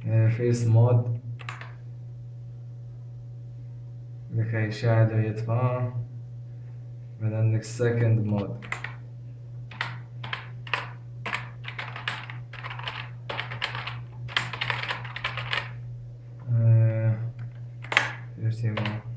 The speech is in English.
فيس مود بخي شادو يطفى. بعد عندك سكند مود. ارسمه